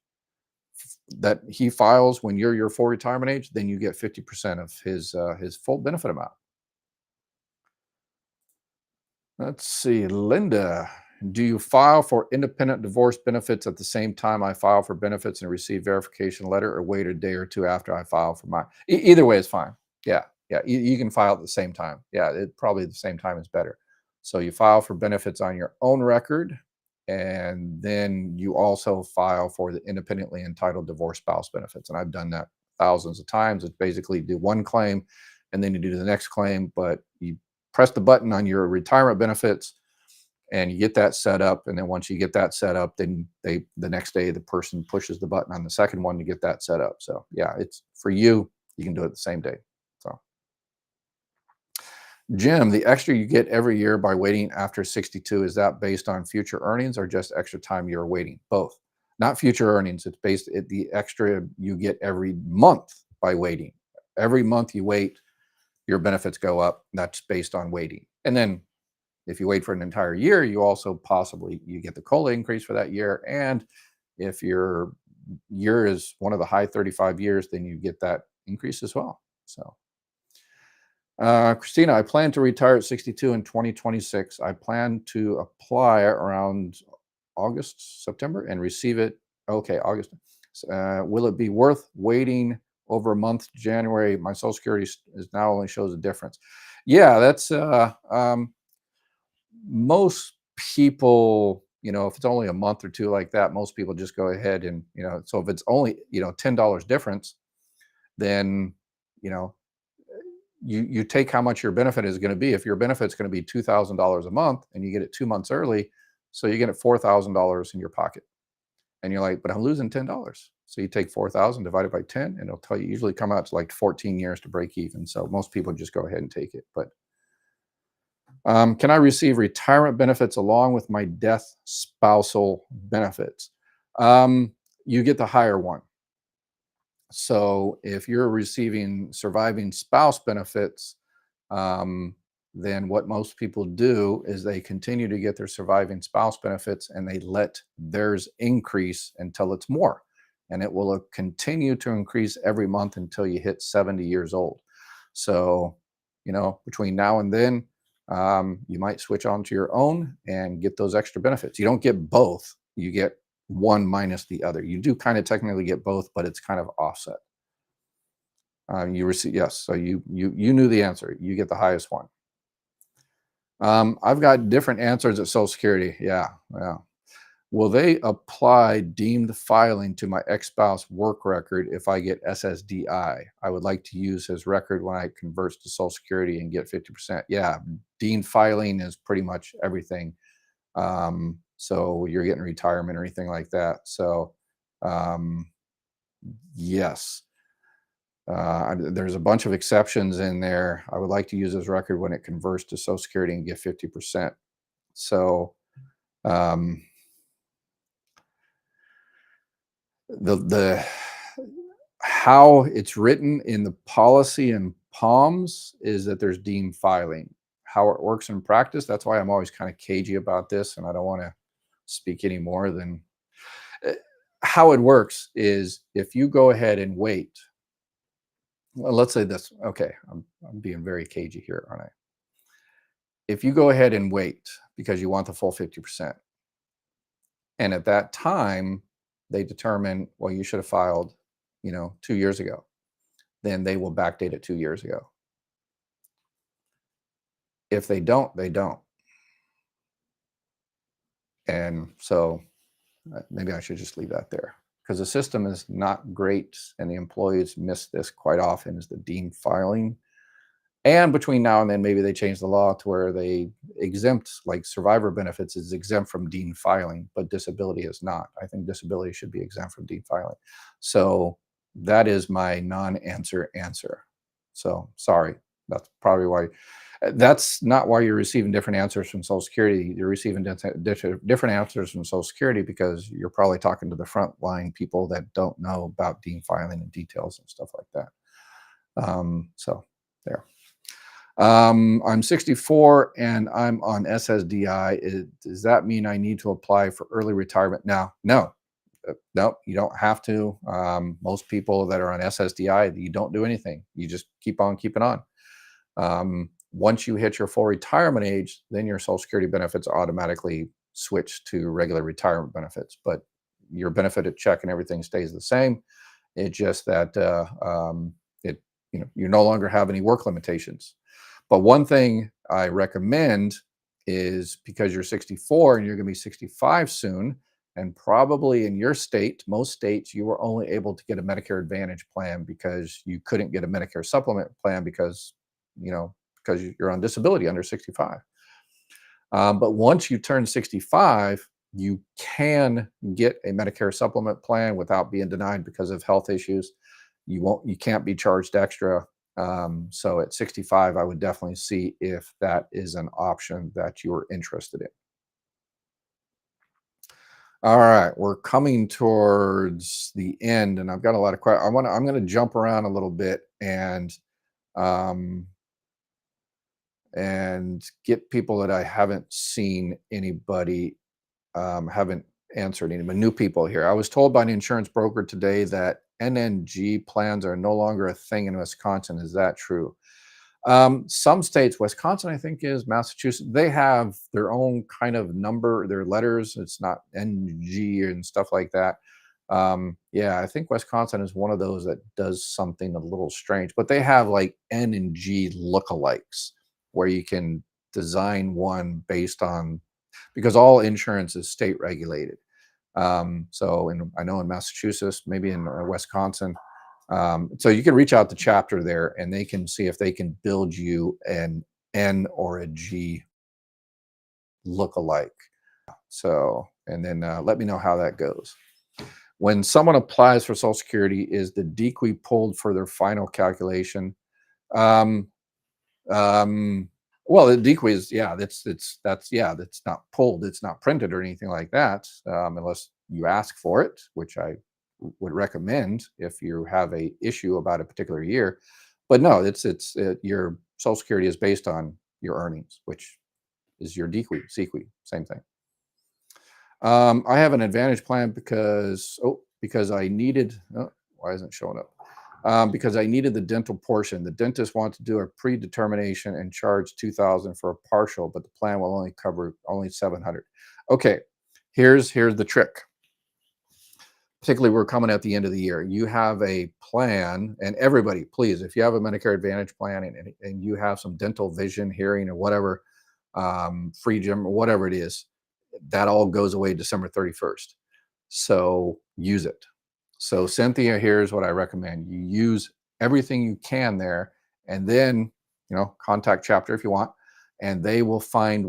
A: that he files when you're your full retirement age, then you get 50% of his full benefit amount. Let's see, Linda. Do you file for independent divorce benefits at the same time I file for benefits and receive verification letter, or wait a day or two after I file for mine? Either way is fine. Yeah. You can file at the same time. Yeah, probably the same time is better. So you file for benefits on your own record, and then you also file for the independently entitled divorce spouse benefits. And I've done that thousands of times. It's basically do one claim and then you do the next claim, but you press the button on your retirement benefits and you get that set up. And then once you get that set up, then the next day the person pushes the button on the second one to get that set up. So yeah, it's for you. You can do it the same day. So Jim, the extra you get every year by waiting after 62, is that based on future earnings or just extra time you're waiting? Both. Not future earnings. It's based at the extra you get every month by waiting. Every month you wait, your benefits go up. That's based on waiting. And then if you wait for an entire year, you also possibly you get the COLA increase for that year. And if your year is one of the high 35 years, then you get that increase as well. So Christina, I plan to retire at 62 in 2026. I plan to apply around August, September, and receive it. Okay, August. Will it be worth waiting over a month? January, my Social Security is now only shows a difference. Yeah, that's most people. If it's only a month or two like that, most people just go ahead and So if it's only $10 difference, then you know you take how much your benefit is going to be. If your benefit is going to be $2,000 a month and you get it 2 months early, so you get it $4,000 in your pocket, and you're like, but I'm losing $10. So you take 4,000 divided by 10, and it'll tell you usually come out to like 14 years to break even. So most people just go ahead and take it. But can I receive retirement benefits along with my death spousal benefits? You get the higher one. So if you're receiving surviving spouse benefits, then what most people do is they continue to get their surviving spouse benefits and they let theirs increase until it's more. And it will continue to increase every month until you hit 70 years old. So, between now and then, you might switch on to your own and get those extra benefits. You don't get both. You get one minus the other. You do kind of technically get both, but it's kind of offset. You receive, yes. So you knew the answer. You get the highest one. I've got different answers at Social Security. Yeah. Will they apply deemed filing to my ex-spouse work record if I get SSDI? I would like to use his record when I convert to Social Security and get 50%. Yeah, deemed filing is pretty much everything. So you're getting retirement or anything like that. So yes. There's a bunch of exceptions in there. I would like to use his record when it converts to Social Security and get 50%. So the how it's written in the policy in Palms is that there's deemed filing. How it works in practice, that's why I'm always kind of cagey about this, and I don't want to speak any more than how it works is if you go ahead and wait. Well, let's say this. Okay, I'm being very cagey here, aren't I? If you go ahead and wait because you want the full 50%, and at that time they determine, well, you should have filed, 2 years ago, then they will backdate it 2 years ago. If they don't, they don't. And so maybe I should just leave that there because the system is not great and the employees miss this quite often is the deemed filing. And between now and then, maybe they change the law to where they exempt, like survivor benefits is exempt from deemed filing, but disability is not. I think disability should be exempt from deemed filing. So that is my non-answer answer. So sorry, that's probably why. That's not why you're receiving different answers from Social Security. You're receiving different answers from Social Security because you're probably talking to the frontline people that don't know about deemed filing and details and stuff like that. So there. I'm 64 and I'm on SSDI. Does that mean I need to apply for early retirement now? No, you don't have to. Most people that are on SSDI, you don't do anything. You just keep on keeping on. Once you hit your full retirement age, then your Social Security benefits automatically switch to regular retirement benefits. But your benefit check and everything stays the same. It's just that you no longer have any work limitations. But one thing I recommend is because you're 64 and you're going to be 65 soon, And probably in your state, most states, you were only able to get a Medicare Advantage plan because you couldn't get a Medicare supplement plan because, you're on disability under 65. But once you turn 65, you can get a Medicare supplement plan without being denied because of health issues. You can't be charged extra. So at 65, I would definitely see if that is an option that you're interested in. All right, we're coming towards the end, and I've got a lot of questions. I'm going to jump around a little bit um, and get people that I haven't seen anybody haven't answered any, but new people here. I was told by an insurance broker today that NNG plans are no longer a thing in Wisconsin. Is that true? Some states, Wisconsin, I think is, Massachusetts, they have their own kind of number, their letters. It's not NG and stuff like that. Yeah, I think Wisconsin is one of those that does something a little strange, but they have like N and G lookalikes where you can design one based on, because all insurance is state regulated. So I know in Massachusetts, maybe in Wisconsin, so you can reach out to chapter there and they can see if they can build you an N or a G lookalike. So, and then let me know how that goes. When someone applies for Social Security, is the DQ pulled for their final calculation? Um, um, well, the DQ is, yeah, that's not pulled. It's not printed or anything like that, unless you ask for it, which I would recommend if you have a issue about a particular year. But no, your Social Security is based on your earnings, which is your DQ, CQ, same thing. I have an Advantage plan because I needed. Oh, why isn't it showing up? Because I needed the dental portion. The dentist wants to do a predetermination and charge 2,000 for a partial, but the plan will only cover 700. Okay, here's the trick. Particularly, we're coming at the end of the year. You have a plan, and everybody, please, if you have a Medicare Advantage plan and you have some dental, vision, hearing, or whatever, free gym or whatever it is, that all goes away December 31st. So use it. So Cynthia, here's what I recommend. You use everything you can there, and then, contact chapter if you want, and they will find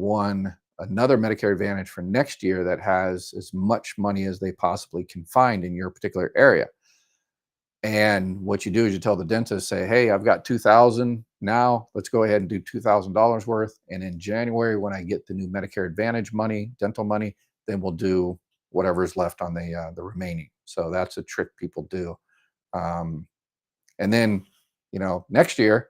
A: another Medicare Advantage for next year that has as much money as they possibly can find in your particular area. And what you do is you tell the dentist, say, hey, I've got 2,000 now. Let's go ahead and do $2,000 worth. And in January, when I get the new Medicare Advantage money, dental money, then we'll do whatever is left on the remaining. So that's a trick people do. And then, next year,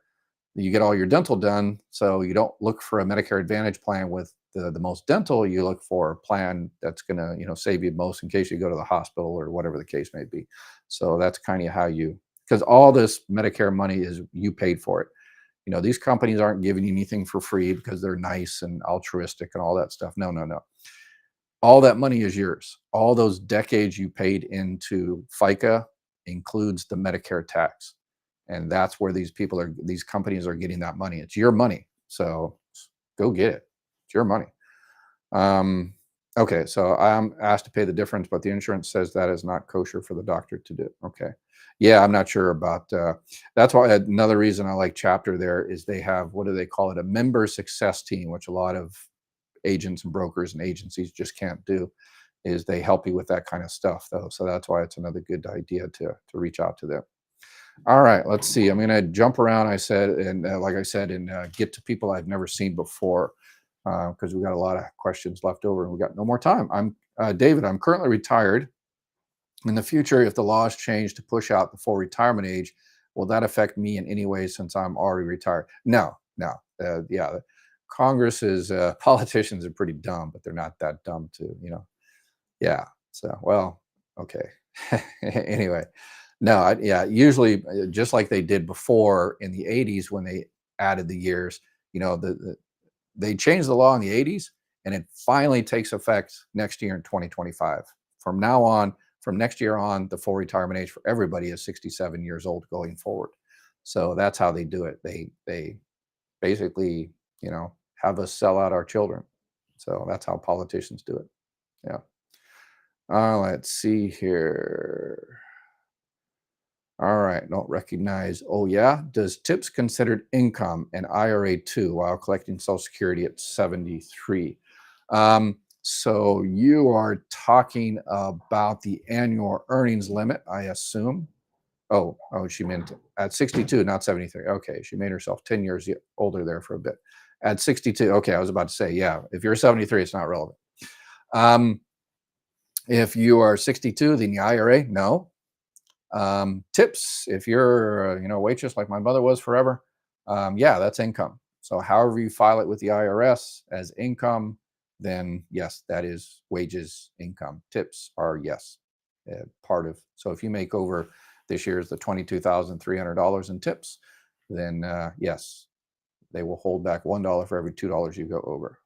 A: you get all your dental done. So you don't look for a Medicare Advantage plan with the most dental. You look for a plan that's going to, save you most in case you go to the hospital or whatever the case may be. So that's kind of how because all this Medicare money is, you paid for it. These companies aren't giving you anything for free because they're nice and altruistic and all that stuff. No, no, no. All that money is yours. All those decades you paid into FICA includes the Medicare tax. And that's where these companies are getting that money. It's your money. So go get it. It's your money. Okay, so I'm asked to pay the difference, but the insurance says that is not kosher for the doctor to do. Okay. Yeah, I'm not sure about that's why another reason I like chapter there is they have, what do they call it? A member success team, which a lot of agents and brokers and agencies just can't do, is they help you with that kind of stuff though. So that's why it's another good idea to reach out to them. All right, let's see. I'm going to jump around. I said, and like I said, and get to people I've never seen before, because we got a lot of questions left over and we got no more time. I'm David. I'm currently retired. In the future, if the laws change to push out the full retirement age, will that affect me in any way since I'm already retired? No, no. Yeah, Congress is politicians are pretty dumb, but they're not that dumb to, Yeah. So, well, okay. Anyway, no, yeah, usually just like they did before in the 80s when they added the years, they changed the law in the 80s and it finally takes effect next year in 2025. From now on, from next year on, the full retirement age for everybody is 67 years old going forward. So that's how they do it. They basically, have us sell out our children. So that's how politicians do it. Yeah. Let's see here. All right, don't recognize. Oh, yeah. Does tips considered income and IRA too while collecting Social Security at 73? So you are talking about the annual earnings limit, I assume. Oh, she meant at 62, not 73. Okay, she made herself 10 years older there for a bit. At 62, okay, I was about to say, yeah, if you're 73, it's not relevant. Um, if you are 62, then the IRA, no. Tips, if you're waitress like my mother was forever, yeah, that's income. So however you file it with the IRS as income, then yes, that is wages income. Tips are yes, part of. So if you make over, this year's the $22,300 in tips, then yes, they will hold back $1 for every $2 you go over.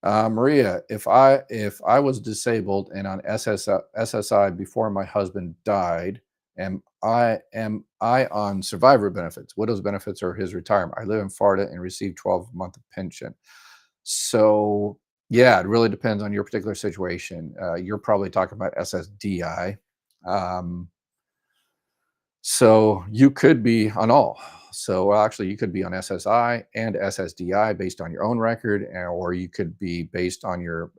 A: Maria, if I was disabled and on SSI before my husband died, am I on survivor benefits, widow's benefits, or his retirement? I live in Florida and receive 12-month pension. So yeah, it really depends on your particular situation. You're probably talking about SSDI. Um, so you could be on all. So well, actually, you could be on SSI and SSDI based on your own record, or you could be based on your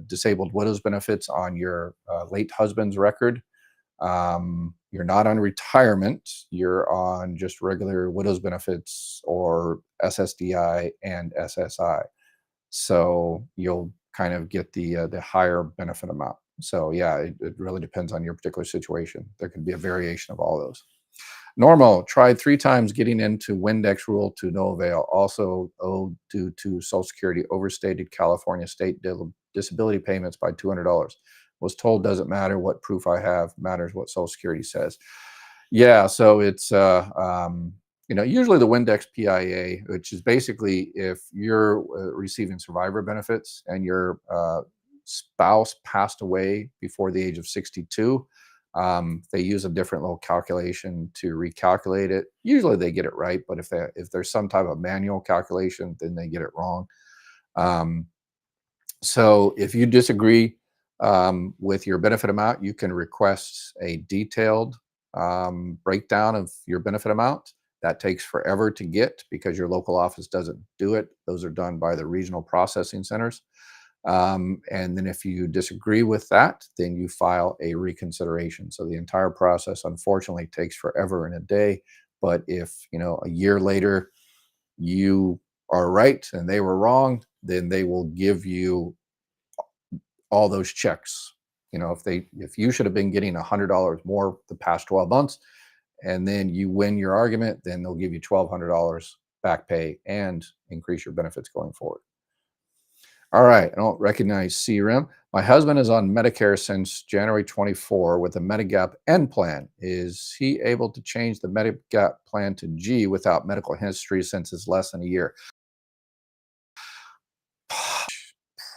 A: disabled widow's benefits on your late husband's record. You're not on retirement; you're on just regular widow's benefits or SSDI and SSI. So you'll kind of get the higher benefit amount. So yeah, it really depends on your particular situation. There could be a variation of all those. Normal tried 3 times getting into Windex rule to no avail. Also owed due to Social Security overstated California state disability payments by $200. Was told doesn't matter what proof I have, matters what Social Security says. Yeah, so it's usually the Windex PIA, which is basically if you're receiving survivor benefits and your spouse passed away before the age of 62, they use a different little calculation to recalculate it. Usually they get it right, but if there's some type of manual calculation, then they get it wrong. Um, so if you disagree with your benefit amount, you can request a detailed breakdown of your benefit amount. That takes forever to get because your local office doesn't do it. Those are done by the regional processing centers. And then if you disagree with that, then you file a reconsideration. So the entire process, unfortunately, takes forever and a day. But if, a year later you are right and they were wrong, then they will give you all those checks. If you should have been getting $100 more the past 12 months, and then you win your argument, then they'll give you $1,200 back pay and increase your benefits going forward. All right, I don't recognize CRM. My husband is on Medicare since January 24 with a MediGap N plan. Is he able to change the MediGap plan to G without medical history since it's less than a year?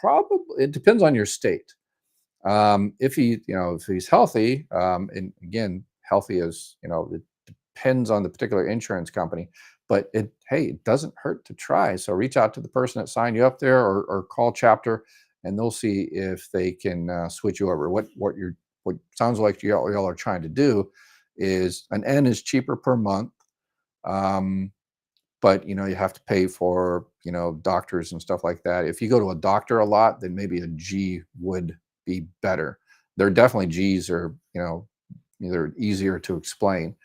A: Probably, it depends on your state. If he's healthy, and again, healthy is, it depends on the particular insurance company, but hey, it doesn't hurt to try. So reach out to the person that signed you up there, or call chapter, and they'll see if they can switch you over. What sounds like y'all are trying to do is an N is cheaper per month. Um, but you have to pay for doctors and stuff like that. If you go to a doctor a lot, then maybe a G would be better. There are definitely G's are they're easier to explain,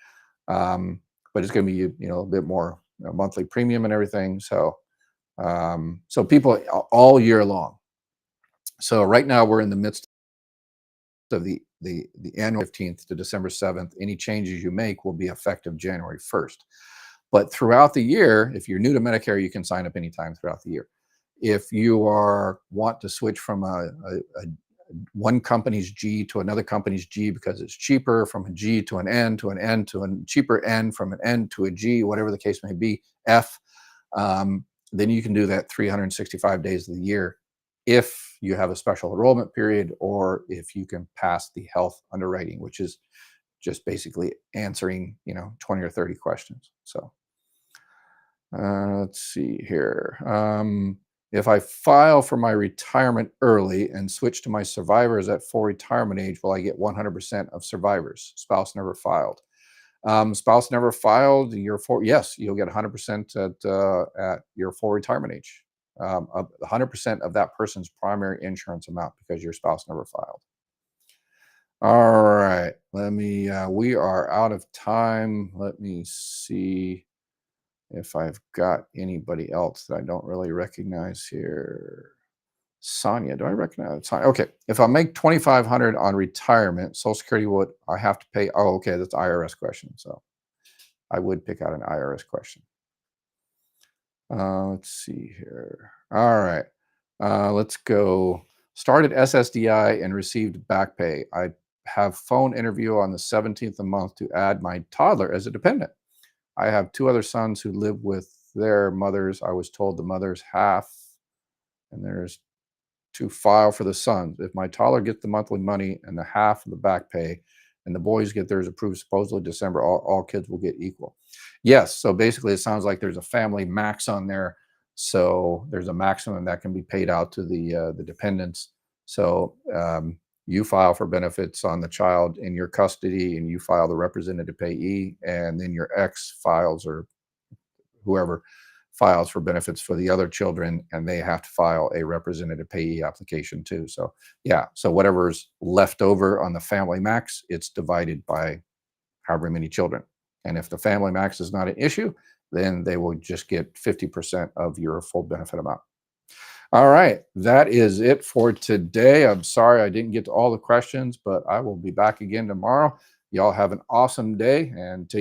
A: but it's going to be a bit more monthly premium and everything. So people all year long. So right now we're in the midst of the annual 15th to December 7th. Any changes you make will be effective January 1st. But throughout the year, if you're new to Medicare, you can sign up anytime throughout the year. If you want to switch from a one company's G to another company's G because it's cheaper, from a G to an N to an N to a cheaper N, from an N to a G, whatever the case may be, F, then you can do that 365 days of the year if you have a special enrollment period or if you can pass the health underwriting, which is just basically answering 20 or 30 questions. So let's see here. If I file for my retirement early and switch to my survivors at full retirement age, will I get 100% of survivors? Spouse never filed. Spouse never filed. Yes, you'll get 100% at your full retirement age. 100% of that person's primary insurance amount because your spouse never filed. All right, we are out of time. Let me see if I've got anybody else that I don't really recognize here. Sonia, do I recognize Sonia? Okay, if I make 2,500 on retirement, Social Security would I have to pay? Oh, okay, that's an IRS question. So I would pick out an IRS question. Let's see here. All right, let's go. Started SSDI and received back pay. I have phone interview on the 17th of the month to add my toddler as a dependent. I have two other sons who live with their mothers. I was told the mother's half, and there's to file for the sons. If my toddler gets the monthly money and the half of the back pay, and the boys get theirs approved supposedly December, all kids will get equal. Yes. So basically, it sounds like there's a family max on there. So there's a maximum that can be paid out to the dependents. So you file for benefits on the child in your custody, and you file the representative payee, and then your ex files, or whoever files for benefits for the other children, and they have to file a representative payee application too. So yeah, so whatever's left over on the family max, it's divided by however many children. And if the family max is not an issue, then they will just get 50% of your full benefit amount. All right, that is it for today. I'm sorry I didn't get to all the questions, but I will be back again tomorrow. Y'all have an awesome day and take